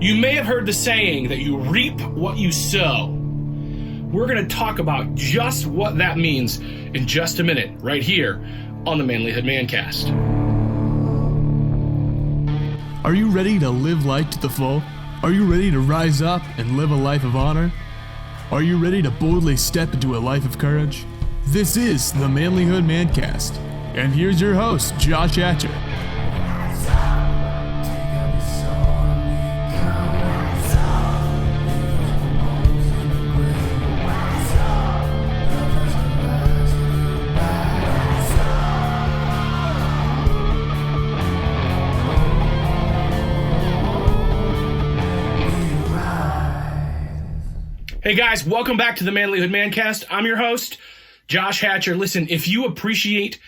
You may have heard the saying that you reap what you sow. We're going to talk about just what that means in just a minute, right here on the Manlihood ManCast. Are you ready to live life to the full? Are you ready to rise up and live a life of honor? Are you ready to boldly step into a life of courage? This is the Manlihood ManCast, and here's your host, Josh Hatcher. Hey guys, welcome back to the Manlihood ManCast. I'm your host, Josh Hatcher. Listen, if you appreciate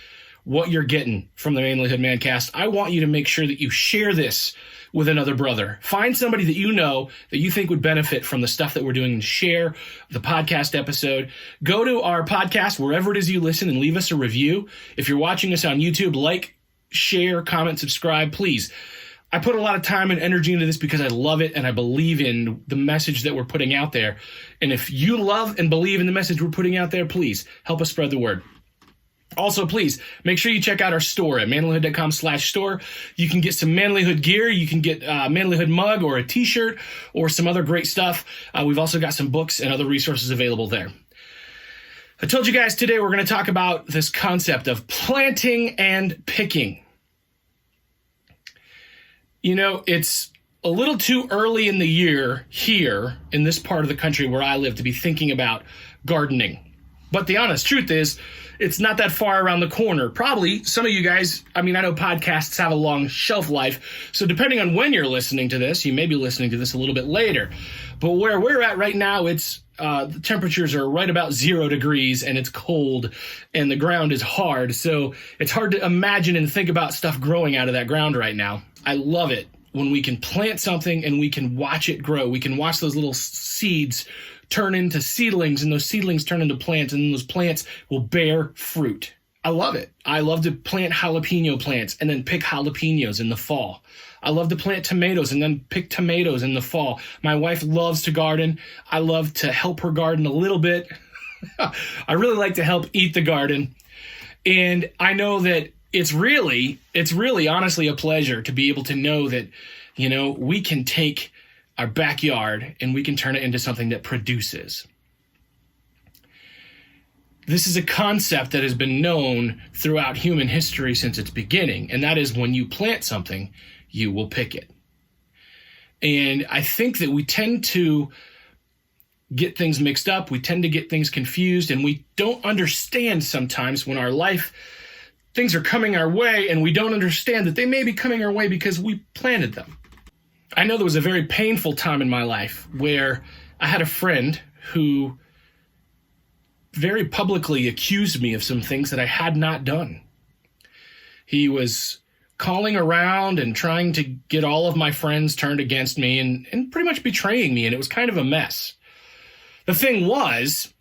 what you're getting from the Manlihood ManCast, I want you to make sure that you share this with another brother. Find somebody that you know that you think would benefit from the stuff that we're doing and share the podcast episode. Go to our podcast, wherever it is you listen, and leave us a review. If you're watching us on YouTube, like, share, comment, subscribe, please. I put a lot of time and energy into this because I love it and I believe in the message that we're putting out there. And if you love and believe in the message we're putting out there, please help us spread the word. Also, please make sure you check out our store at manlihood.com/store. You can get some Manlihood gear. You can get a Manlihood mug or a t-shirt or some other great stuff. We've also got some books and other resources available there. I told you guys today we're going to talk about this concept of planting and picking. You know, it's a little too early in the year here in this part of the country where I live to be thinking about gardening. But the honest truth is, it's not that far around the corner. Probably some of you guys, I know podcasts have a long shelf life. So depending on when you're listening to this, you may be listening to this a little bit later. But where we're at right now, it's the temperatures are right about 0 degrees and it's cold and the ground is hard. So it's hard to imagine and think about stuff growing out of that ground right now. I love it when we can plant something and we can watch it grow. We can watch those little seeds turn into seedlings and those seedlings turn into plants and then those plants will bear fruit. I love it. I love to plant jalapeno plants and then pick jalapenos in the fall. I love to plant tomatoes and then pick tomatoes in the fall. My wife loves to garden. I love to help her garden a little bit. I really like to help eat the garden. And I know that it's really honestly a pleasure to be able to know that, you know, we can take our backyard and we can turn it into something that produces. This is a concept that has been known throughout human history since its beginning, and that is when you plant something, you will pick it. And I think that we tend to get things mixed up, we tend to get things confused, and we don't understand sometimes when our life things are coming our way and we don't understand that they may be coming our way because we planted them. I know there was a very painful time in my life where I had a friend who very publicly accused me of some things that I had not done. He was calling around and trying to get all of my friends turned against me and pretty much betraying me, and it was kind of a mess. The thing was,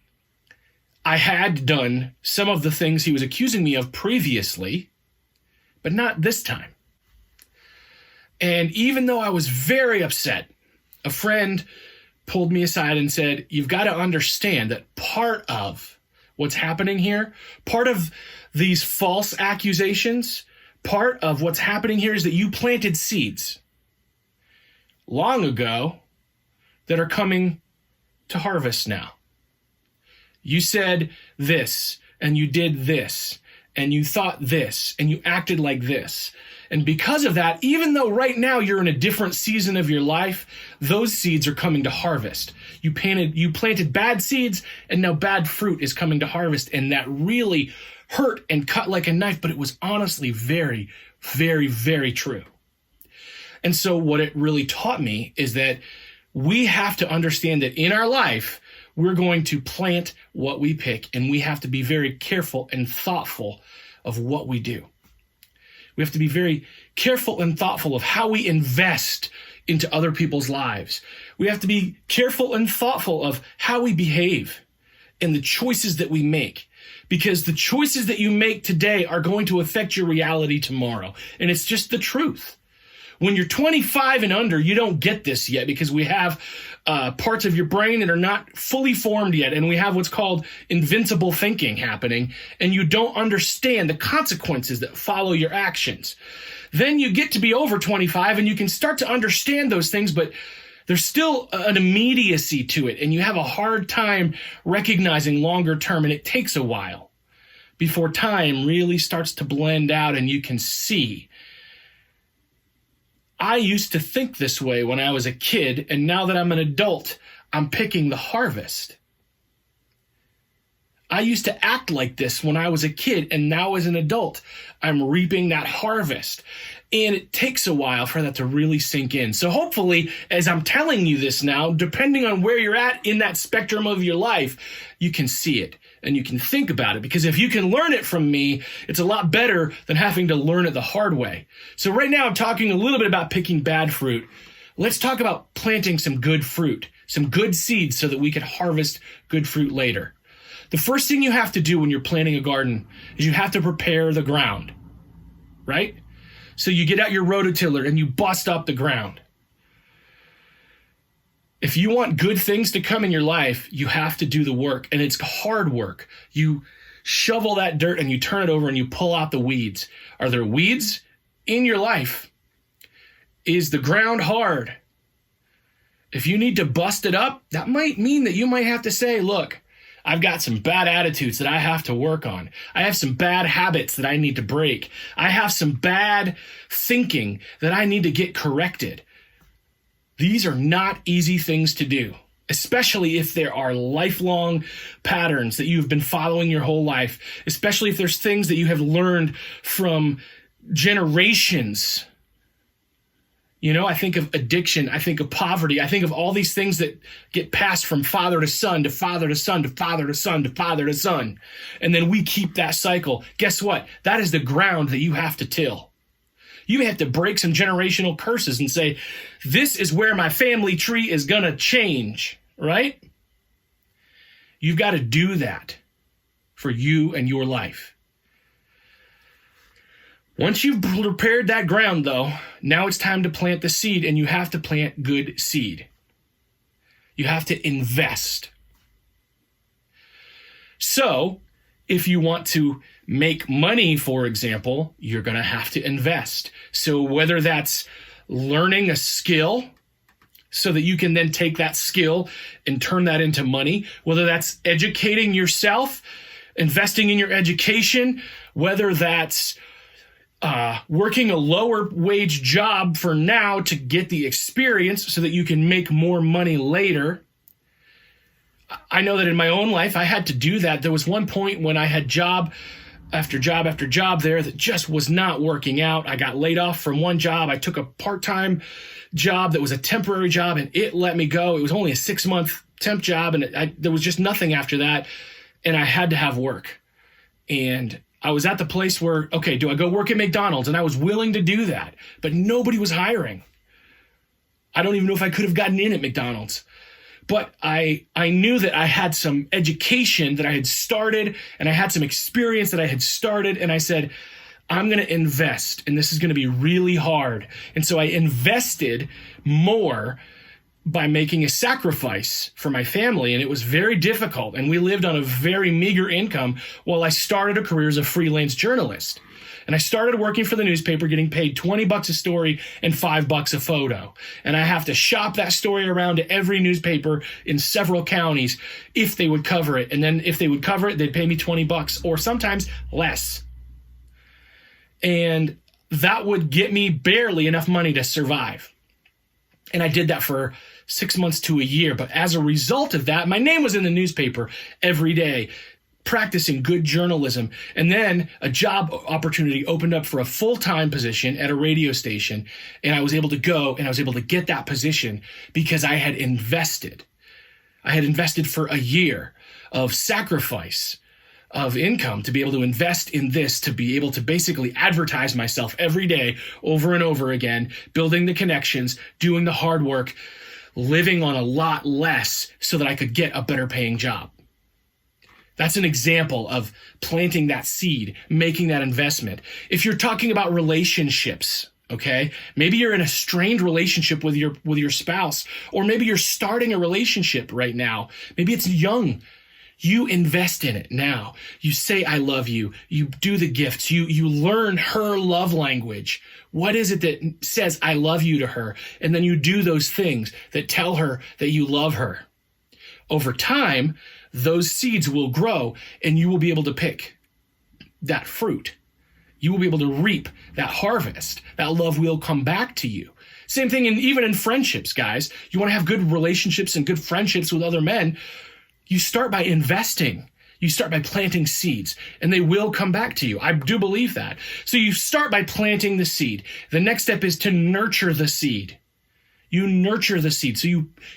I had done some of the things he was accusing me of previously, but not this time. And even though I was very upset, a friend pulled me aside and said, you've got to understand that part of what's happening here, part of these false accusations, part of what's happening here is that you planted seeds long ago that are coming to harvest now. You said this, and you did this, and you thought this, and you acted like this. And because of that, even though right now you're in a different season of your life, those seeds are coming to harvest. You planted bad seeds, and now bad fruit is coming to harvest. And that really hurt and cut like a knife, but it was honestly very, very, very true. And so what it really taught me is that we have to understand that in our life, we're going to plant what we pick, and we have to be very careful and thoughtful of what we do. We have to be very careful and thoughtful of how we invest into other people's lives. We have to be careful and thoughtful of how we behave and the choices that we make, because the choices that you make today are going to affect your reality tomorrow. And it's just the truth. When you're 25 and under, you don't get this yet because we have parts of your brain that are not fully formed yet, and we have what's called invincible thinking happening, and you don't understand the consequences that follow your actions. Then you get to be over 25, and you can start to understand those things, but there's still an immediacy to it, and you have a hard time recognizing longer term, and it takes a while before time really starts to blend out and you can see. I used to think this way when I was a kid, and now that I'm an adult, I'm picking the harvest. I used to act like this when I was a kid, and now as an adult, I'm reaping that harvest. And it takes a while for that to really sink in. So hopefully, as I'm telling you this now, depending on where you're at in that spectrum of your life, you can see it and you can think about it. Because if you can learn it from me, it's a lot better than having to learn it the hard way. So right now, I'm talking a little bit about picking bad fruit. Let's talk about planting some good fruit, some good seeds so that we can harvest good fruit later. The first thing you have to do when you're planting a garden is you have to prepare the ground, right? So you get out your rototiller and you bust up the ground. If you want good things to come in your life, you have to do the work, and it's hard work. You shovel that dirt and you turn it over and you pull out the weeds. Are there weeds in your life? Is the ground hard? If you need to bust it up, that might mean that you might have to say, look, I've got some bad attitudes that I have to work on. I have some bad habits that I need to break. I have some bad thinking that I need to get corrected. These are not easy things to do, especially if there are lifelong patterns that you've been following your whole life, especially if there's things that you have learned from generations. You know, I think of addiction, I think of poverty, I think of all these things that get passed from father to son, to father to son, to father to son, to father to son. And then we keep that cycle. Guess what? That is the ground that you have to till. You have to break some generational curses and say, this is where my family tree is going to change, right? You've got to do that for you and your life. Once you've prepared that ground, though, now it's time to plant the seed, and you have to plant good seed. You have to invest. So, if you want to make money, for example, you're going to have to invest. So whether that's learning a skill so that you can then take that skill and turn that into money, whether that's educating yourself, investing in your education, whether that's working a lower wage job for now to get the experience so that you can make more money later. I know that in my own life, I had to do that. There was one point when I had job after job after job there that just was not working out. I got laid off from one job. I took a part-time job that was a temporary job, and it let me go. It was only a 6-month temp job, and there was just nothing after that, and I had to have work. And I was at the place where, okay, do I go work at McDonald's? And I was willing to do that, but nobody was hiring. I don't even know if I could have gotten in at McDonald's. But I knew that I had some education that I had started, and I had some experience that I had started, and I said, I'm going to invest, and this is going to be really hard. And so I invested more by making a sacrifice for my family, and it was very difficult, and we lived on a very meager income while I started a career as a freelance journalist. And I started working for the newspaper, getting paid $20 a story and $5 a photo. And I have to shop that story around to every newspaper in several counties if they would cover it. And then if they would cover it, they'd pay me $20 or sometimes less. And that would get me barely enough money to survive. And I did that for 6 months to a year. But as a result of that, my name was in the newspaper every day, practicing good journalism. And then a job opportunity opened up for a full-time position at a radio station. And I was able to go and I was able to get that position because I had invested. I had invested for a year of sacrifice of income to be able to invest in this, to be able to basically advertise myself every day over and over again, building the connections, doing the hard work, living on a lot less so that I could get a better paying job. That's an example of planting that seed, making that investment. If you're talking about relationships, Okay. Maybe you're in a strained relationship with your spouse, or maybe you're starting a relationship right now. Maybe it's young. You invest in it now. You say, I love you. You do the gifts. You learn her love language. What is it that says, I love you to her? And then you do those things that tell her that you love her. Over time, those seeds will grow and you will be able to pick that fruit. You will be able to reap that harvest. That love will come back to you. Same thing even in friendships, guys. You want to have good relationships and good friendships with other men. You start by investing. You start by planting seeds, and they will come back to you. I do believe that. So you start by planting the seed. The next step is to nurture the seed. You nurture the seed. So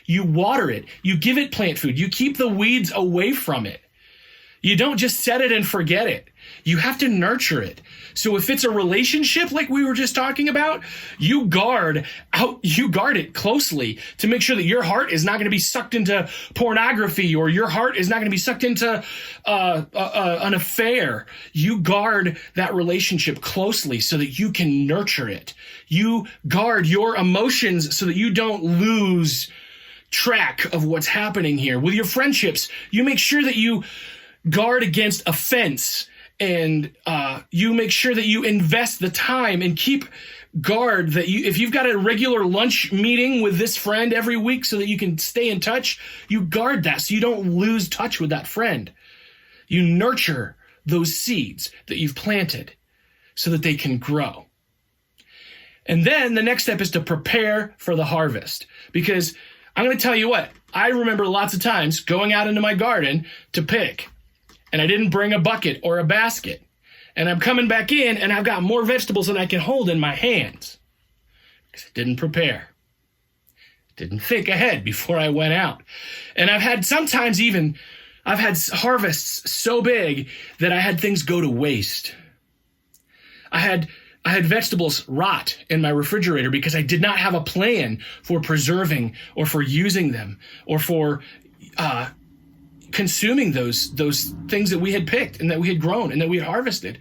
you water it. You give it plant food. You keep the weeds away from it. You don't just set it and forget it. You have to nurture it. So if it's a relationship like we were just talking about, you guard it closely to make sure that your heart is not going to be sucked into pornography, or your heart is not going to be sucked into an affair. You guard that relationship closely so that you can nurture it. You guard your emotions so that you don't lose track of what's happening here. With your friendships, you make sure that you guard against offense, and you make sure that you invest the time and keep guard that if you've got a regular lunch meeting with this friend every week so that you can stay in touch, you guard that so you don't lose touch with that friend. You nurture those seeds that you've planted so that they can grow. And then the next step is to prepare for the harvest, because I'm going to tell you what, I remember lots of times going out into my garden to pick, and I didn't bring a bucket or a basket. And I'm coming back in and I've got more vegetables than I can hold in my hands because I didn't prepare. Didn't think ahead before I went out. And I've had harvests so big that I had things go to waste. I had vegetables rot in my refrigerator because I did not have a plan for preserving or for using them or for consuming those things that we had picked and that we had grown and that we had harvested.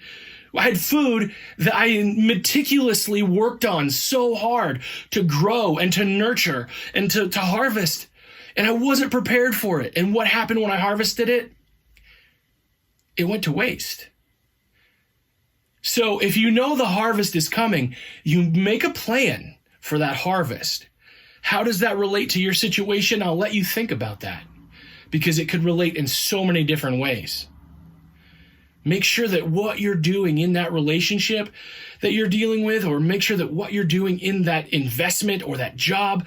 I had food that I meticulously worked on so hard to grow and to nurture and to harvest, and I wasn't prepared for it. And what happened when I harvested it? It went to waste. So if you know the harvest is coming, you make a plan for that harvest. How does that relate to your situation? I'll let you think about that, because it could relate in so many different ways. Make sure that what you're doing in that relationship that you're dealing with, or make sure that what you're doing in that investment or that job,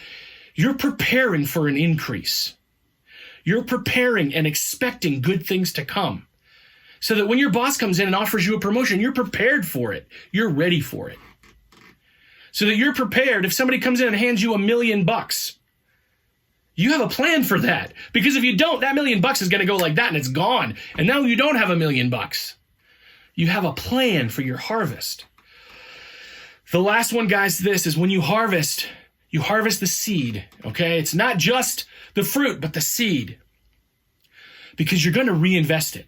you're preparing for an increase. You're preparing and expecting good things to come, so that when your boss comes in and offers you a promotion, you're prepared for it. You're ready for it. So that you're prepared if somebody comes in and hands you $1 million. You have a plan for that, because if you don't, that $1 million is going to go like that and it's gone. And now you don't have $1 million. You have a plan for your harvest. The last one, guys, this is when you harvest the seed. Okay. It's not just the fruit, but the seed, because you're going to reinvest it.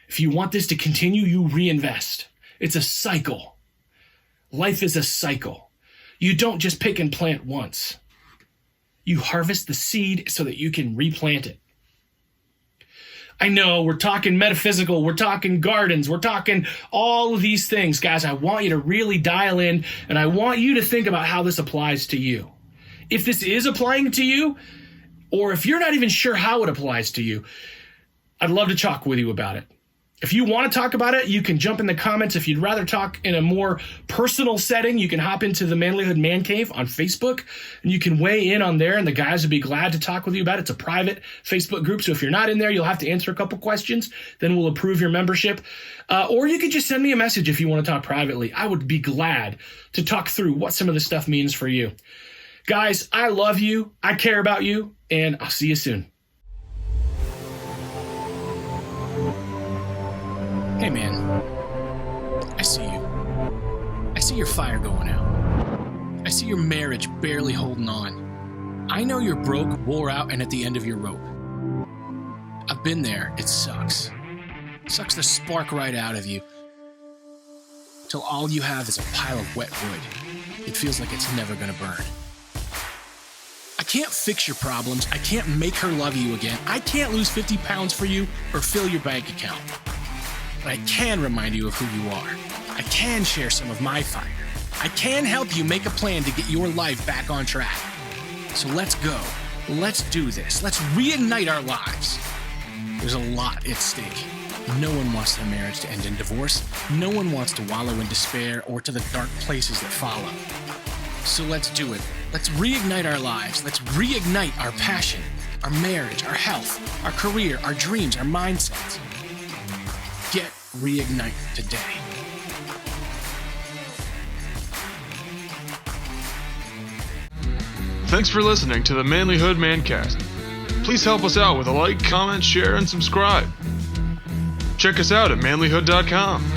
If you want this to continue, you reinvest. It's a cycle. Life is a cycle. You don't just pick and plant once. You harvest the seed so that you can replant it. I know we're talking metaphysical, we're talking gardens, we're talking all of these things. Guys, I want you to really dial in, and I want you to think about how this applies to you. If this is applying to you, or if you're not even sure how it applies to you, I'd love to talk with you about it. If you want to talk about it, you can jump in the comments. If you'd rather talk in a more personal setting, you can hop into the Manlihood Man Cave on Facebook, and you can weigh in on there, and the guys would be glad to talk with you about it. It's a private Facebook group, so if you're not in there, you'll have to answer a couple questions. Then we'll approve your membership. Or you could just send me a message if you want to talk privately. I would be glad to talk through what some of this stuff means for you. Guys, I love you. I care about you, and I'll see you soon. Hey man, I see you. I see your fire going out. I see your marriage barely holding on. I know you're broke, wore out, and at the end of your rope. I've been there. It sucks. It sucks the spark right out of you. till all you have is a pile of wet wood. It feels like it's never gonna burn. I can't fix your problems. I can't make her love you again. I can't lose 50 pounds for you or fill your bank account. But I can remind you of who you are. I can share some of my fire. I can help you make a plan to get your life back on track. So let's go. Let's do this. Let's reignite our lives. There's a lot at stake. No one wants their marriage to end in divorce. No one wants to wallow in despair or to the dark places that follow. So let's do it. Let's reignite our lives. Let's reignite our passion, our marriage, our health, our career, our dreams, our mindsets. Get reignite today. Thanks for listening to the Manlihood ManCast. Please help us out with a like, comment, share, and subscribe. Check us out at manlihood.com.